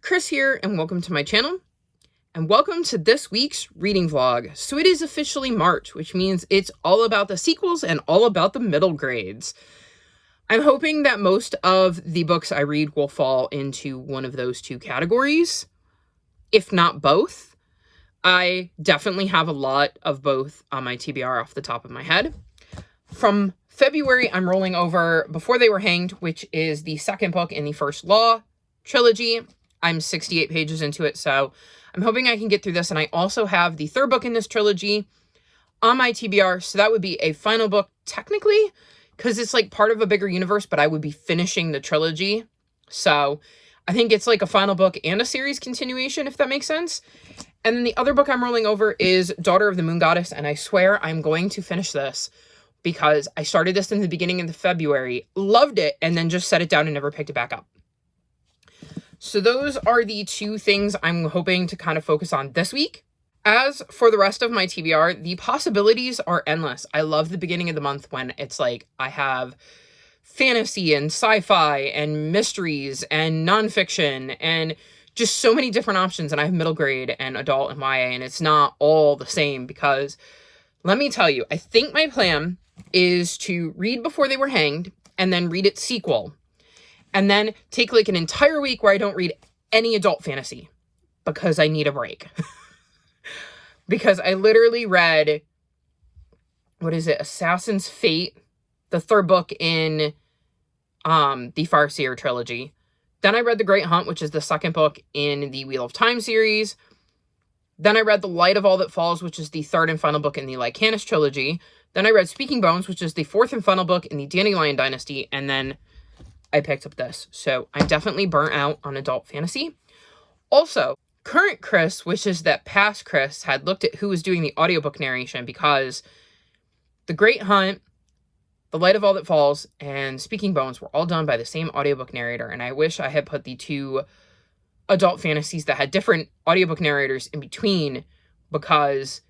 Chris here, and welcome to my channel, and welcome to this week's reading vlog. So it is officially March, which means it's all about the sequels and all about the middle grades. I'm hoping that most of the books I read will fall into one of those two categories, if not both. I definitely have a lot of both on my TBR off the top of my head. From February, I'm rolling over Before They Were Hanged, which is the second book in the First Law trilogy. I'm 68 pages into it, so I'm hoping I can get through this. And I also have the third book in this trilogy on my TBR, so that would be a final book technically, because it's like part of a bigger universe, but I would be finishing the trilogy. So I think it's like a final book and a series continuation, if that makes sense. And then the other book I'm rolling over is Daughter of the Moon Goddess, and I swear I'm going to finish this because I started this in the beginning of February, loved it, and then just set it down and never picked it back up. So those are the two things I'm hoping to kind of focus on this week. As for the rest of my TBR, the possibilities are endless. I love the beginning of the month when it's like I have fantasy and sci-fi and mysteries and nonfiction and just so many different options. And I have middle grade and adult and YA, and it's not all the same because let me tell you, I think my plan is to read Before They Were Hanged and then read its sequel. And then take like an entire week where I don't read any adult fantasy because I need a break. Because I literally read, Assassin's Fate, the third book in the Farseer trilogy. Then I read The Great Hunt, which is the second book in the Wheel of Time series. Then I read The Light of All That Falls, which is the third and final book in the Lycanis trilogy. Then I read Speaking Bones, which is the fourth and final book in the Dandelion Dynasty. And then I picked up this. So I'm definitely burnt out on adult fantasy. Also, current Chris wishes that past Chris had looked at who was doing the audiobook narration because The Great Hunt, The Light of All That Falls, and Speaking Bones were all done by the same audiobook narrator. And I wish I had put the two adult fantasies that had different audiobook narrators in between, because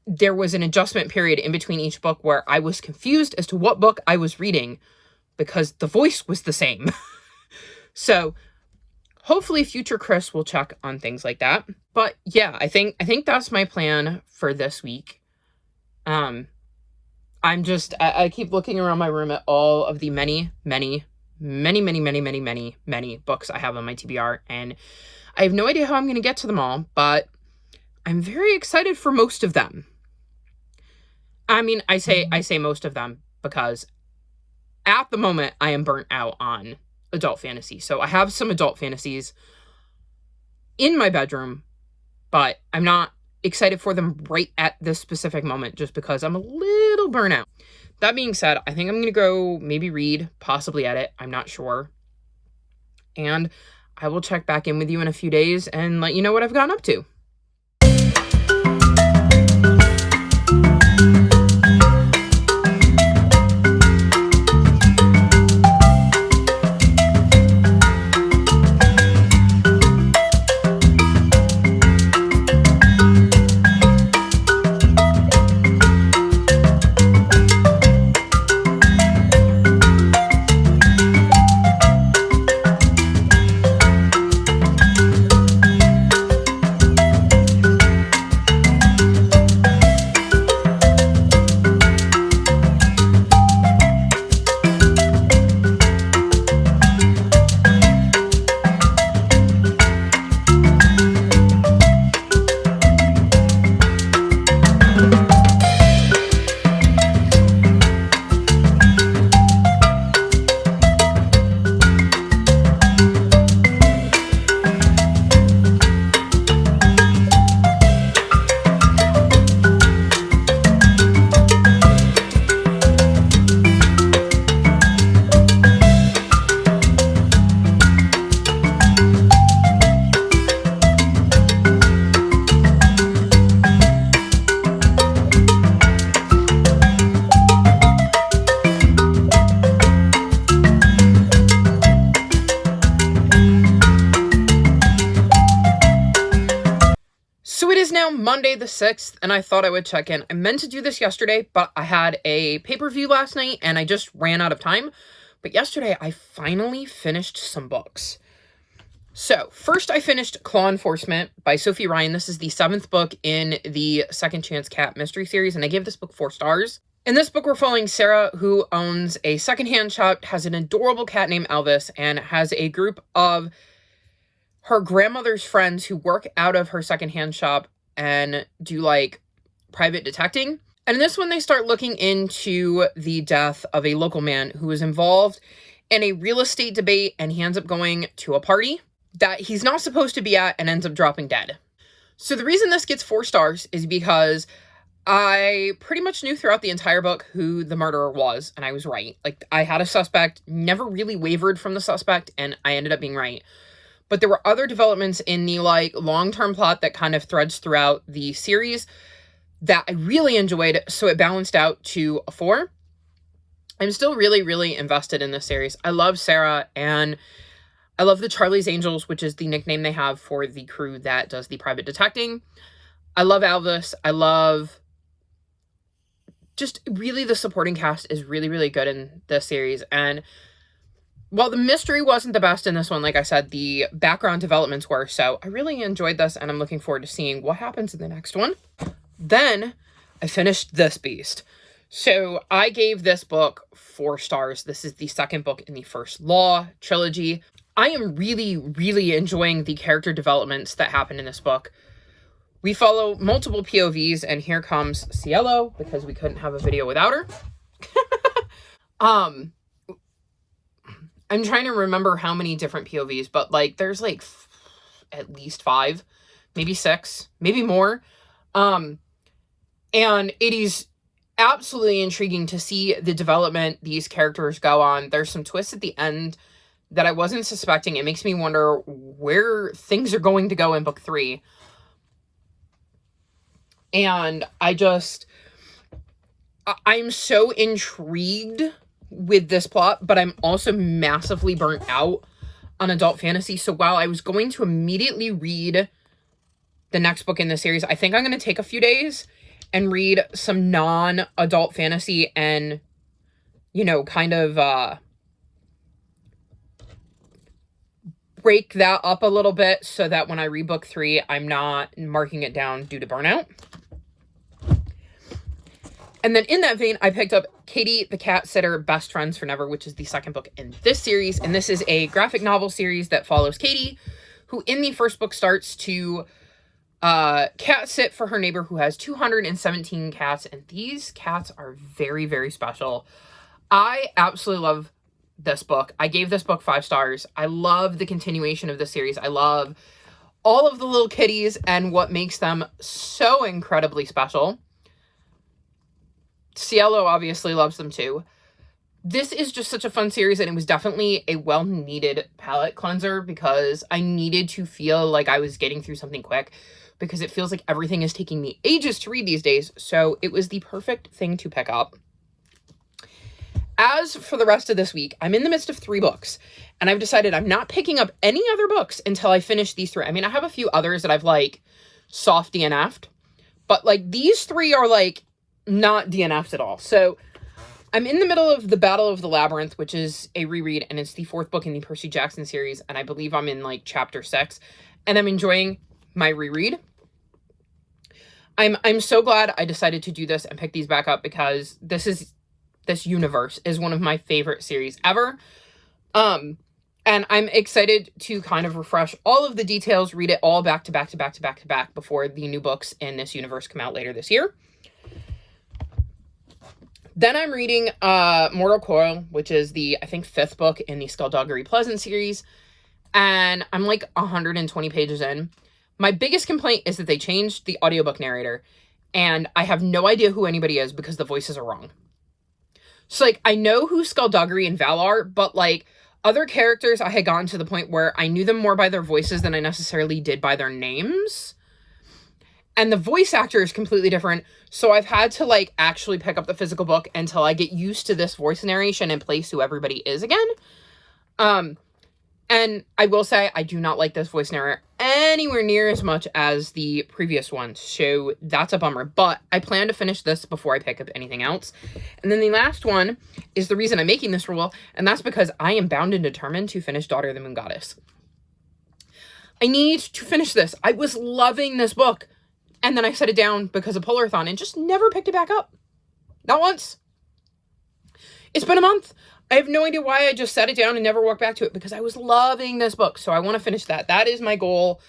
there was an adjustment period in between each book where I was confused as to what book I was reading, because the voice was the same. So hopefully future Chris will check on things like that. But yeah, I think that's my plan for this week. I keep looking around my room at all of the many books I have on my TBR, and I have no idea how I'm going to get to them all, but I'm very excited for most of them. I mean, I say most of them because at the moment, I am burnt out on adult fantasy. So I have some adult fantasies in my bedroom, but I'm not excited for them right at this specific moment just because I'm a little burnt out. That being said, I think I'm going to go maybe read, possibly edit. I'm not sure. And I will check back in with you in a few days and let you know what I've gotten up to. Monday the 6th, and I thought I would check in. I meant to do this yesterday, but I had a pay-per-view last night, and I just ran out of time. But yesterday, I finally finished some books. So first I finished Claw Enforcement by Sophie Ryan. This is the 7th book in the Second Chance Cat mystery series, and I gave this book 4 stars. In this book, we're following Sarah, who owns a secondhand shop, has an adorable cat named Elvis, and has a group of her grandmother's friends who work out of her secondhand shop and do like private detecting. And in this one, they start looking into the death of a local man who was involved in a real estate debate, and he ends up going to a party that he's not supposed to be at and ends up dropping dead. So the reason this gets 4 stars is because I pretty much knew throughout the entire book who the murderer was, and I was right. Like, I had a suspect, never really wavered from the suspect, and I ended up being right. But there were other developments in the, like, long-term plot that kind of threads throughout the series that I really enjoyed, so it balanced out to a 4. I'm still really, really invested in this series. I love Sarah, and I love the Charlie's Angels, which is the nickname they have for the crew that does the private detecting. I love Elvis. I love just really the supporting cast is really, really good in this series. And while the mystery wasn't the best in this one, like I said, the background developments were. So I really enjoyed this, and I'm looking forward to seeing what happens in the next one. Then I finished this beast. So I gave this book 4 stars. This is the 2nd book in the First Law trilogy. I am really, really enjoying the character developments that happen in this book. We follow multiple POVs, and here comes Cielo, because we couldn't have a video without her. I'm trying to remember how many different POVs, but, like, there's, like, at least 5, maybe 6, maybe more. And it is absolutely intriguing to see the development these characters go on. There's some twists at the end that I wasn't suspecting. It makes me wonder where things are going to go in book 3. And I'm so intrigued with this plot, but I'm also massively burnt out on adult fantasy. So while I was going to immediately read the next book in the series, I think I'm going to take a few days and read some non-adult fantasy and, you know, kind of break that up a little bit so that when I read book 3, I'm not marking it down due to burnout. And then in that vein, I picked up Katie the Cat Sitter, Best Friends for Never, which is the 2nd book in this series. And this is a graphic novel series that follows Katie, who in the first book starts to cat sit for her neighbor who has 217 cats. And these cats are very, very special. I absolutely love this book. I gave this book 5 stars. I love the continuation of the series. I love all of the little kitties and what makes them so incredibly special. Cielo obviously loves them too. This is just such a fun series, and it was definitely a well-needed palate cleanser because I needed to feel like I was getting through something quick because it feels like everything is taking me ages to read these days, so it was the perfect thing to pick up. As for the rest of this week, I'm in the midst of 3 books, and I've decided I'm not picking up any other books until I finish these 3. I mean, I have a few others that I've, like, soft DNF'd, but, like, these 3 are, like, not DNF'd at all. So I'm in the middle of The Battle of the Labyrinth, which is a reread, and it's the 4th book in the Percy Jackson series, and I believe I'm in, like, chapter 6, and I'm enjoying my reread. I'm so glad I decided to do this and pick these back up because this universe is one of my favorite series ever. And I'm excited to kind of refresh all of the details, read it all back to back before the new books in this universe come out later this year. Then I'm reading Mortal Coil, which is the, I think, 5th book in the Skullduggery Pleasant series. And I'm like 120 pages in. My biggest complaint is that they changed the audiobook narrator. And I have no idea who anybody is because the voices are wrong. So, like, I know who Skullduggery and Val are, but, like, other characters, I had gotten to the point where I knew them more by their voices than I necessarily did by their names. And the voice actor is completely different. So I've had to, like, actually pick up the physical book until I get used to this voice narration and place who everybody is again. And I will say, I do not like this voice narrator anywhere near as much as the previous one. So that's a bummer. But I plan to finish this before I pick up anything else. And then the last one is the reason I'm making this rule. And that's because I am bound and determined to finish Daughter of the Moon Goddess. I need to finish this. I was loving this book. And then I set it down because of Polarathon and just never picked it back up. Not once. It's been a month. I have no idea why I just set it down and never walked back to it, because I was loving this book. So I want to finish that. That is my goal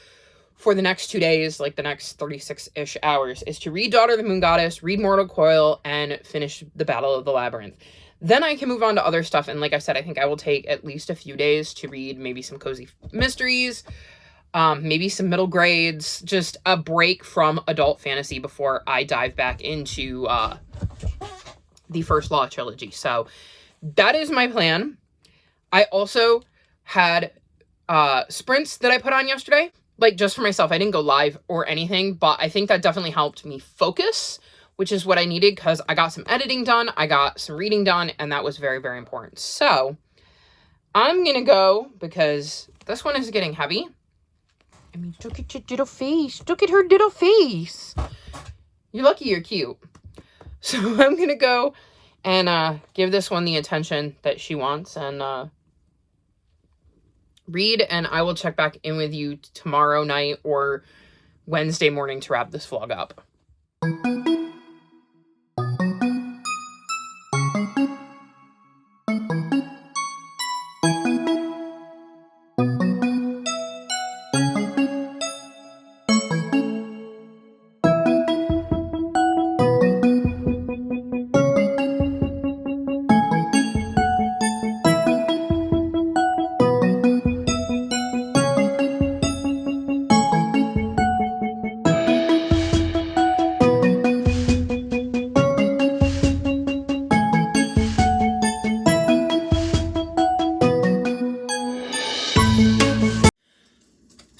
for the next 2 days, like the next 36-ish hours, is to read Daughter of the Moon Goddess, read Mortal Coil, and finish The Battle of the Labyrinth. Then I can move on to other stuff. And like I said, I think I will take at least a few days to read maybe some cozy mysteries, maybe some middle grades, just a break from adult fantasy before I dive back into the First Law trilogy. So that is my plan. I also had sprints that I put on yesterday, like just for myself. I didn't go live or anything, but I think that definitely helped me focus, which is what I needed, because I got some editing done, I got some reading done, and that was very, very important. So I'm going to go, because this one is getting heavy. I mean, look at your little face. Look at her little face. You're lucky you're cute. So I'm going to go and give this one the attention that she wants and read. And I will check back in with you tomorrow night or Wednesday morning to wrap this vlog up.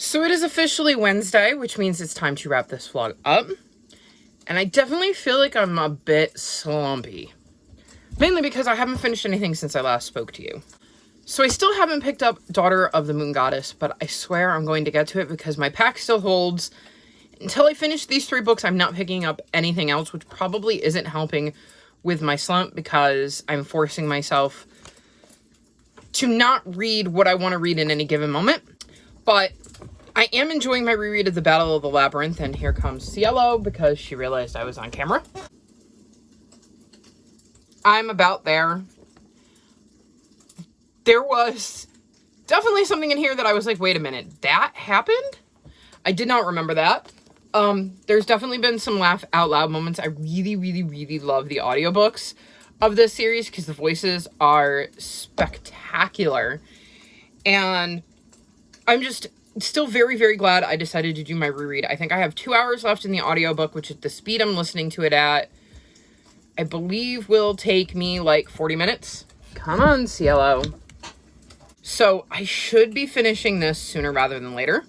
So it is officially Wednesday, which means it's time to wrap this vlog up. And I definitely feel like I'm a bit slumpy. Mainly because I haven't finished anything since I last spoke to you. So I still haven't picked up Daughter of the Moon Goddess, but I swear I'm going to get to it because my pack still holds. Until I finish these 3 books, I'm not picking up anything else, which probably isn't helping with my slump, because I'm forcing myself to not read what I want to read in any given moment. But I am enjoying my reread of The Battle of the Labyrinth, and here comes Cielo because she realized I was on camera. I'm about there. There was definitely something in here that I was like, wait a minute, that happened? I did not remember that. There's definitely been some laugh out loud moments. I really, really, really love the audiobooks of this series because the voices are spectacular. And I'm just still very, very glad I decided to do my reread. I think I have 2 hours left in the audiobook, which at the speed I'm listening to it at, I believe will take me like 40 minutes. Come on, Cielo. So I should be finishing this sooner rather than later.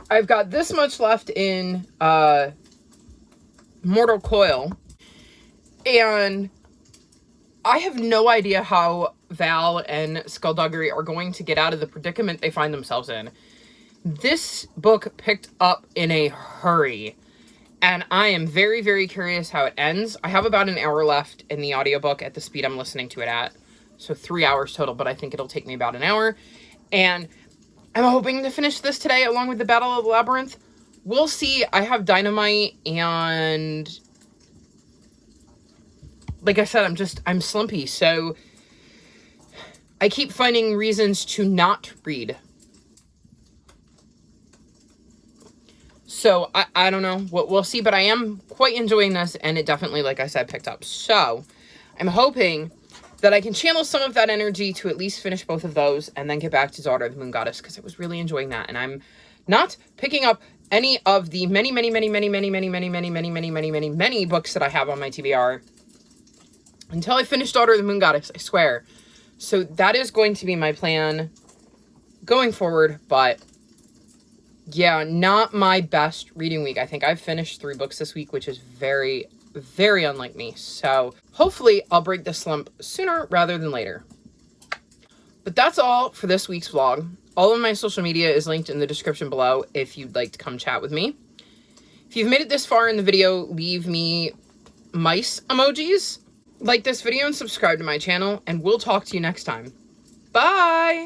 I've got this much left in Mortal Coil, and I have no idea how Val and Skullduggery are going to get out of the predicament they find themselves in. This book picked up in a hurry, and I am very, very curious how it ends. I have about an hour left in the audiobook at the speed I'm listening to it at, so 3 hours total, but I think it'll take me about an hour, and I'm hoping to finish this today along with the Battle of the Labyrinth. We'll see. I have Dynamite, and like I said, I'm slumpy, so I keep finding reasons to not read. So I don't know. We'll see, but I am quite enjoying this, and it definitely, like I said, picked up. So I'm hoping that I can channel some of that energy to at least finish both of those and then get back to Daughter of the Moon Goddess, because I was really enjoying that. And I'm not picking up any of the many books that I have on my TBR until I finish Daughter of the Moon Goddess, I swear. So that is going to be my plan going forward, but yeah, not my best reading week. I think I've finished 3 books this week, which is very, very unlike me. So hopefully I'll break the slump sooner rather than later. But that's all for this week's vlog. All of my social media is linked in the description below if you'd like to come chat with me. If you've made it this far in the video, leave me mice emojis. Like this video and subscribe to my channel, and we'll talk to you next time. Bye!